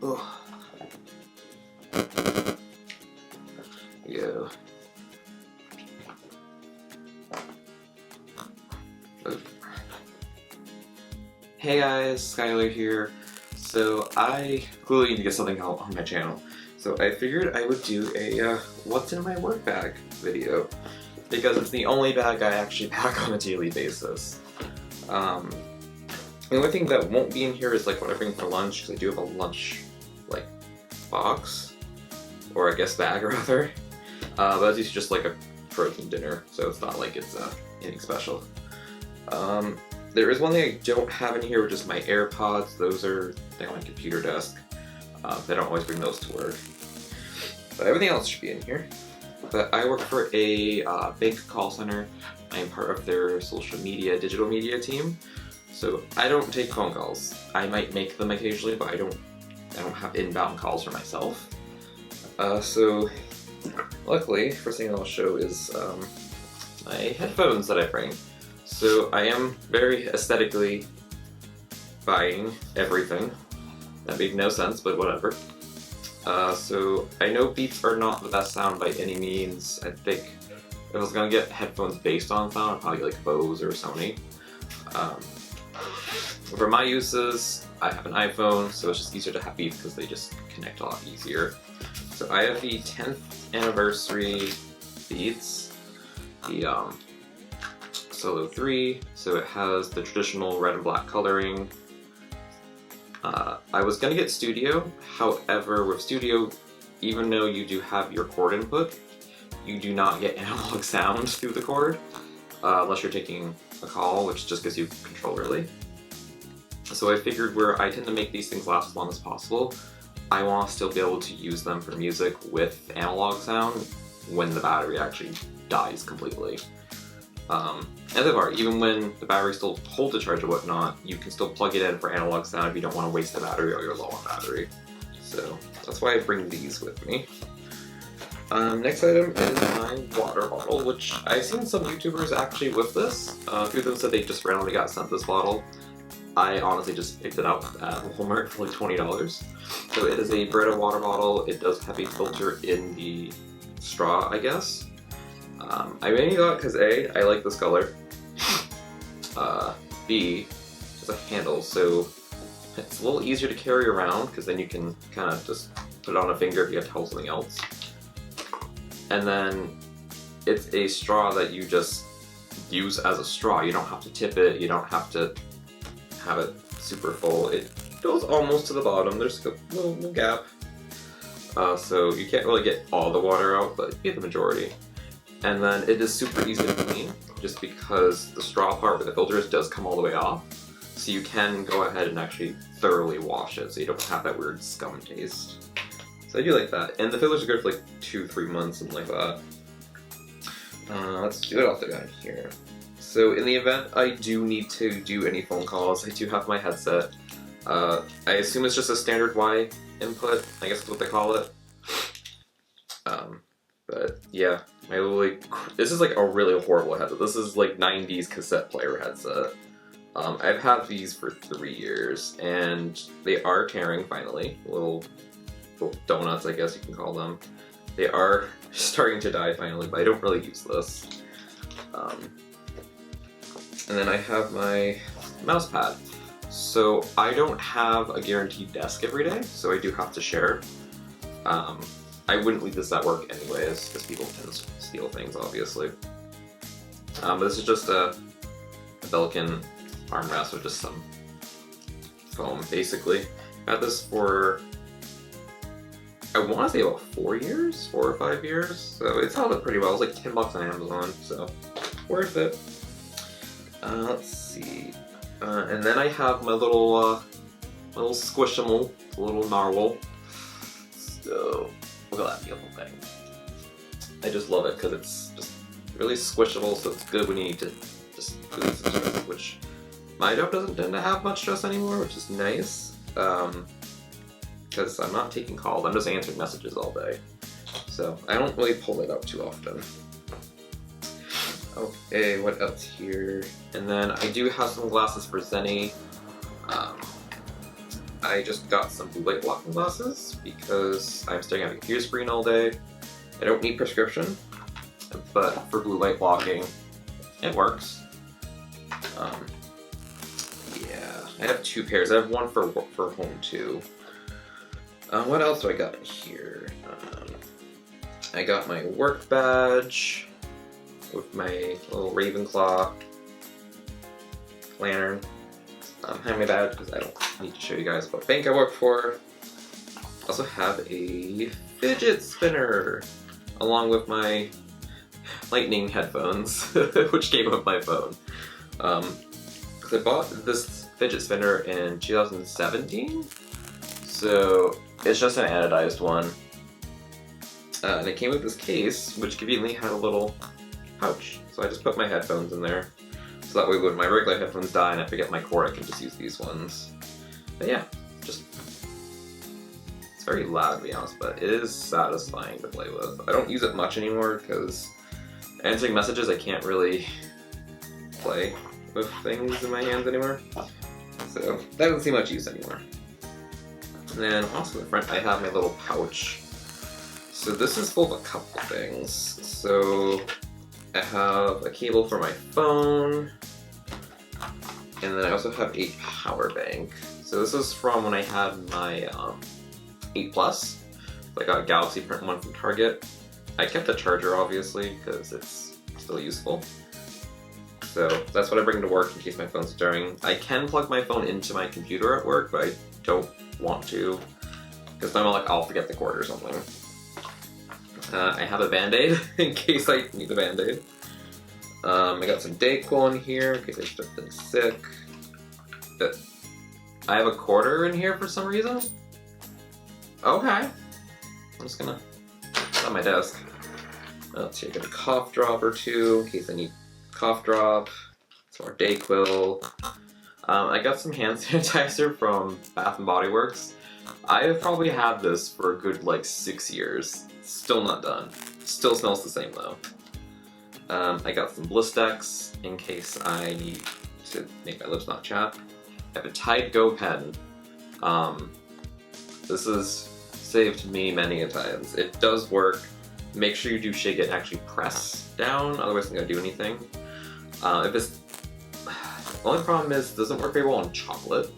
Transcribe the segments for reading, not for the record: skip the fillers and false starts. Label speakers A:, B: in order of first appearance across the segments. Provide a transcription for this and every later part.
A: Ugh. Yeah. Hey guys, Skylar here. So I clearly need to get something out on my channel. So I figured I would do a what's in my work bag video. Because it's the only bag I actually pack on a daily basis. The only thing that won't be in here is like what I bring for lunch, because I do have a lunch like box, or I guess bag rather. But that's usually just like a frozen dinner, so it's not like it's anything special. There is one thing I don't have in here, which is my AirPods. Those are on my computer desk. I don't always bring those to work. But everything else should be in here. But I work for a big call center. I am part of their social media, digital media team. So I don't take phone calls. I might make them occasionally, but I don't have inbound calls for myself. So luckily, first thing I'll show is my headphones that I bring. So I am very aesthetically buying everything. That made no sense, but whatever. So I know Beats are not the best sound by any means. I think if I was gonna get headphones based on sound, I'd probably get like Bose or Sony. For my uses, I have an iPhone, so it's just easier to have Beats because they just connect a lot easier. So I have the 10th anniversary Beats, the Solo 3, so it has the traditional red and black coloring. I was gonna get Studio, however with Studio, even though you do have your cord input, you do not get analog sound through the cord, unless you're taking a call, which just gives you control really. So I figured where I tend to make these things last as long as possible, I want to still be able to use them for music with analog sound when the battery actually dies completely. And they are, even when the battery still holds a charge or whatnot, you can still plug it in for analog sound if you don't want to waste the battery or you're low on battery. So that's why I bring these with me. Next item is my water bottle, which I've seen some YouTubers actually with this. A few of them said they just randomly got sent this bottle. I honestly just picked it up at Walmart for like $20. So it is a Brita water bottle. It does have a filter in the straw, I guess. I mainly got it because A, I like this color. B, it's a handle, so it's a little easier to carry around because then you can kind of just put it on a finger if you have to hold something else. And then it's a straw that you just use as a straw. You don't have to tip it, you don't have to have it super full. It goes almost to the bottom, there's a little gap. So you can't really get all the water out, but you get the majority. And then it is super easy to clean, just because the straw part where the filter is does come all the way off. So you can go ahead and actually thoroughly wash it, so you don't have that weird scum taste. So I do like that. And the filters are good for like 2-3 months, something like that. Let's do it off the guy here. So in the event I do need to do any phone calls, I do have my headset. I assume it's just a standard Y input, I guess that's what they call it. But yeah, this is like a really horrible headset. This is like 90s cassette player headset. I've had these for 3 years, and they are tearing finally. Little donuts, I guess you can call them. They are starting to die finally, but I don't really use this. And then I have my mouse pad. So I don't have a guaranteed desk every day, so I do have to share. I wouldn't leave this at work anyways, because people can steal things, obviously. But this is just a Belkin armrest with just some foam, basically. I had this for, I want to say about 4 years, 4 or 5 years, so it's held up pretty well. It was like $10 on Amazon, so worth it. Let's see. And then I have my little squishable, little narwhal. So, look at that beautiful thing. I just love it because it's just really squishable, so it's good when you need to just lose some stress, which my job doesn't tend to have much stress anymore, which is nice. Because I'm not taking calls, I'm just answering messages all day. So I don't really pull it up too often. Okay, what else here? And then I do have some glasses for Zenny. I just got some blue light blocking glasses because I'm staring at a computer screen all day. I don't need prescription, but for blue light blocking, it works. Yeah, I have 2 pairs. I have one for home too. What else do I got in here? I got my work badge with my little Ravenclaw lantern. Behind my badge because I don't need to show you guys what bank I work for. I also have a fidget spinner along with my lightning headphones, which came with my phone. Because I bought this fidget spinner in 2017, so it's just an anodized one. And it came with this case, which conveniently had a little pouch. So I just put my headphones in there. So that way when my regular headphones die and I forget my cord, I can just use these ones. But yeah, it's very loud to be honest, but it is satisfying to play with. I don't use it much anymore because answering messages I can't really play with things in my hands anymore. So that doesn't see much use anymore. And then also in the front I have my little pouch. So this is full of a couple things. So I have a cable for my phone, and then I also have a power bank. So this is from when I had my 8 Plus. I got a Galaxy Print one from Target. I kept the charger obviously because it's still useful. So that's what I bring to work in case my phone's stirring. I can plug my phone into my computer at work, but I don't want to because then I'll forget the cord or something. I have a Band-Aid in case I need a Band-Aid. I got some Dayquil in here in case I've just been sick. I have a quarter in here for some reason. Okay. I'm just gonna put it on my desk. Let's see, I got a cough drop or 2 in case I need cough drop. Some more Dayquil. I got some hand sanitizer from Bath & Body Works. I have probably had this for a good like 6 years. Still not done. Still smells the same though. I got some Blistex in case I need to make my lips not chapped. I have a Tide Go pen. This has saved me many a times. It does work. Make sure you do shake it and actually press down, otherwise it's not gonna do anything. The only problem is it doesn't work very well on chocolate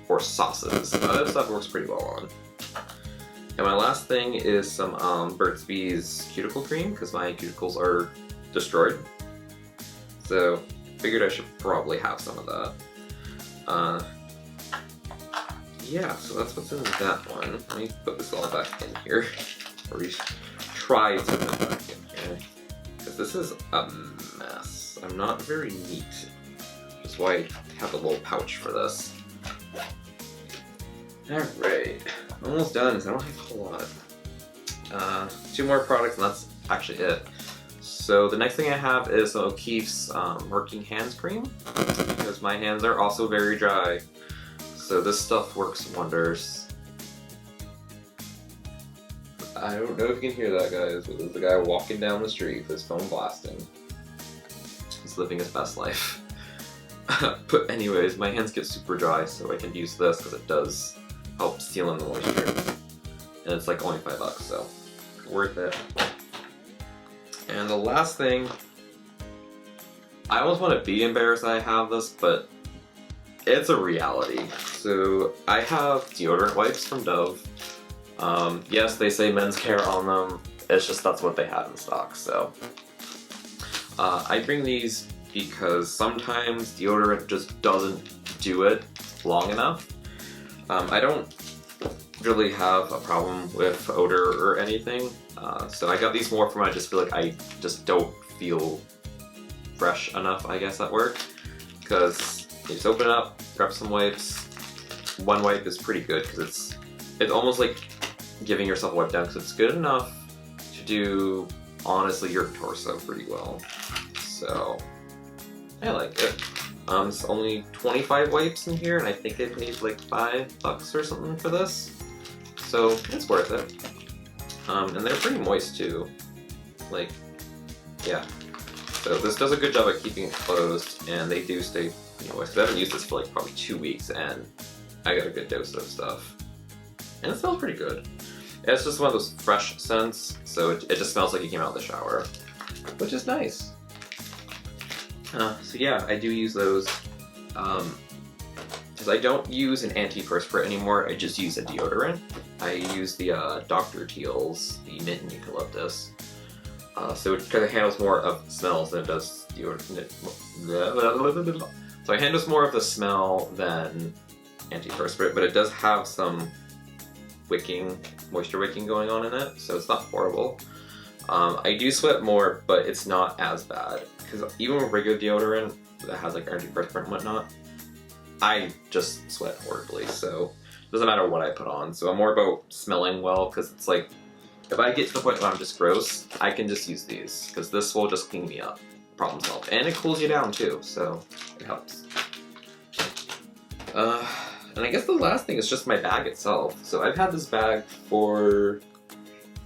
A: or sauces. Other stuff works pretty well on. And my last thing is some Burt's Bees cuticle cream because my cuticles are destroyed. So figured I should probably have some of that. Yeah, so that's what's in that one. Let me put this all back in here. Or we try to put it back in here. Because this is a mess. I'm not very neat. That's why I have a little pouch for this. Alright, almost done, so I don't have a whole lot. 2 more products and that's actually it. So the next thing I have is O'Keeffe's Working Hands Cream, because my hands are also very dry. So this stuff works wonders. I don't know if you can hear that, guys, but there's a guy walking down the street with his phone blasting. He's living his best life. But anyways, my hands get super dry, so I can use this because it does help seal in the moisture. And it's like only $5, so worth it. And the last thing, I almost want to be embarrassed that I have this, but it's a reality. So I have deodorant wipes from Dove. Yes, they say men's care on them. It's just that's what they had in stock. So I bring these because sometimes deodorant just doesn't do it long enough. I don't really have a problem with odor or anything. So I got these more from I just feel like I just don't feel fresh enough, I guess, at work. Because you just open it up, grab some wipes. One wipe is pretty good because it's almost like giving yourself a wipe down because it's good enough to do, honestly, your torso pretty well. So I like it. It's only 25 wipes in here, and I think I paid like $5 or something for this. So it's worth it. And they're pretty moist too. Like, yeah. So this does a good job at keeping it closed, and they do stay moist. I haven't used this for like probably 2 weeks, and I got a good dose of stuff. And it smells pretty good. It's just one of those fresh scents, so it just smells like you came out of the shower, which is nice. So yeah, I do use those. Because I don't use an antiperspirant anymore, I just use a deodorant. I use the Dr. Teal's, the mint and eucalyptus. So it kind of handles more of smells than it does deodorant. So it handles more of the smell than antiperspirant, but it does have some moisture wicking going on in it, so it's not horrible. I do sweat more, but it's not as bad, because even with regular deodorant that has like antiperspirant and whatnot, I just sweat horribly, so it doesn't matter what I put on. So I'm more about smelling well, because it's like, if I get to the point where I'm just gross, I can just use these, because this will just clean me up, problem solved. And it cools you down too, so it helps. And I guess the last thing is just my bag itself. So I've had this bag for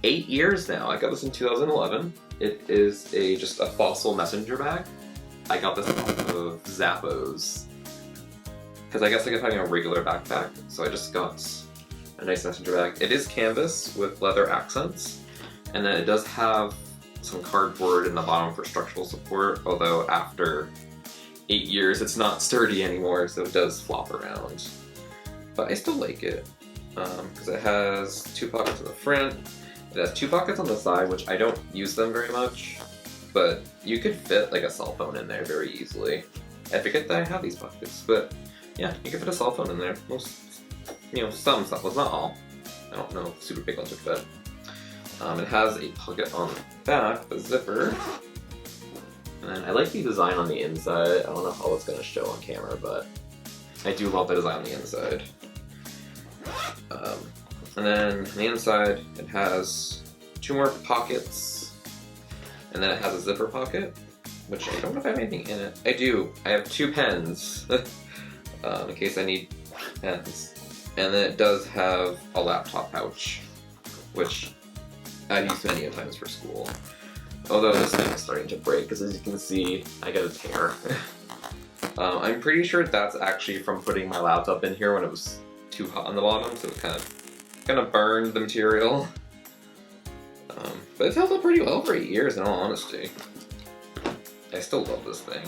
A: 8 years now. I got this in 2011. It is just a fossil messenger bag. I got this off of Zappos, because I guess I could find a regular backpack, so I just got a nice messenger bag. It is canvas with leather accents, and then it does have some cardboard in the bottom for structural support, although after 8 years it's not sturdy anymore, so it does flop around. But I still like it, because it has 2 pockets in the front, it has 2 pockets on the side, which I don't use them very much, but you could fit like a cell phone in there very easily. I forget that I have these pockets, but yeah, you can fit a cell phone in there. Most, some stuff, well, not all. I don't know if super big ones would fit. It has a pocket on the back, a zipper. And then I like the design on the inside. I don't know how it's going to show on camera, but I do love the design on the inside. And then on the inside, it has 2 more pockets, and then it has a zipper pocket, which I don't know if I have anything in it. I do. I have 2 pens, in case I need pens. And then it does have a laptop pouch, which I've used many times for school. Although this thing is starting to break, because as you can see, I got a tear. I'm pretty sure that's actually from putting my laptop in here when it was too hot on the bottom, so it kind of burned the material. But it's held up pretty well for 8 years, in all honesty. I still love this thing.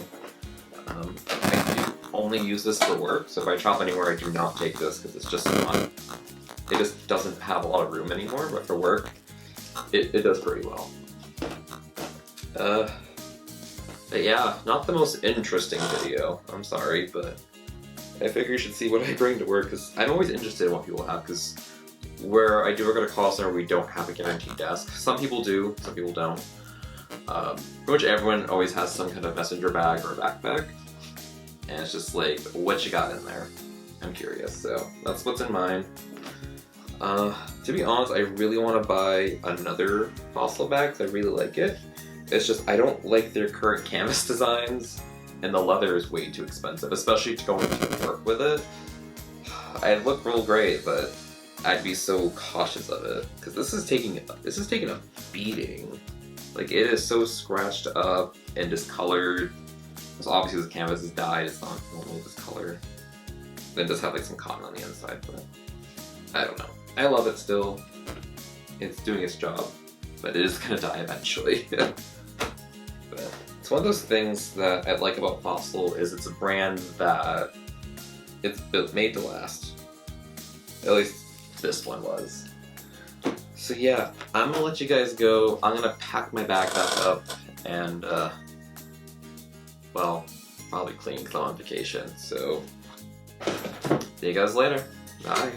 A: I do only use this for work, so if I travel anywhere, I do not take this because it's just not. It just doesn't have a lot of room anymore. But for work, it does pretty well. But yeah, not the most interesting video. I'm sorry, but I figure you should see what I bring to work, because I'm always interested in what people have, because where I do work at a call center, we don't have a guaranteed desk. Some people do, some people don't. Pretty much everyone always has some kind of messenger bag or a backpack, and it's just like, what you got in there? I'm curious, so that's what's in mine. To be honest, I really want to buy another fossil bag, because I really like it. It's just, I don't like their current canvas designs, and the leather is way too expensive, especially to go into work with it. I'd look real great, but I'd be so cautious of it, because this is taking a beating. Like, it is so scratched up and discolored. So obviously this canvas is dyed, it's not normally discolored. Then it does have like some cotton on the inside, but I don't know. I love it still. It's doing its job, but it is gonna die eventually. But it's one of those things that I like about Fossil is it's a brand that it's made to last. At least this one was. So yeah, I'm gonna let you guys go. I'm gonna pack my bag back up and well, probably clean because I'm on vacation. So see you guys later. Bye.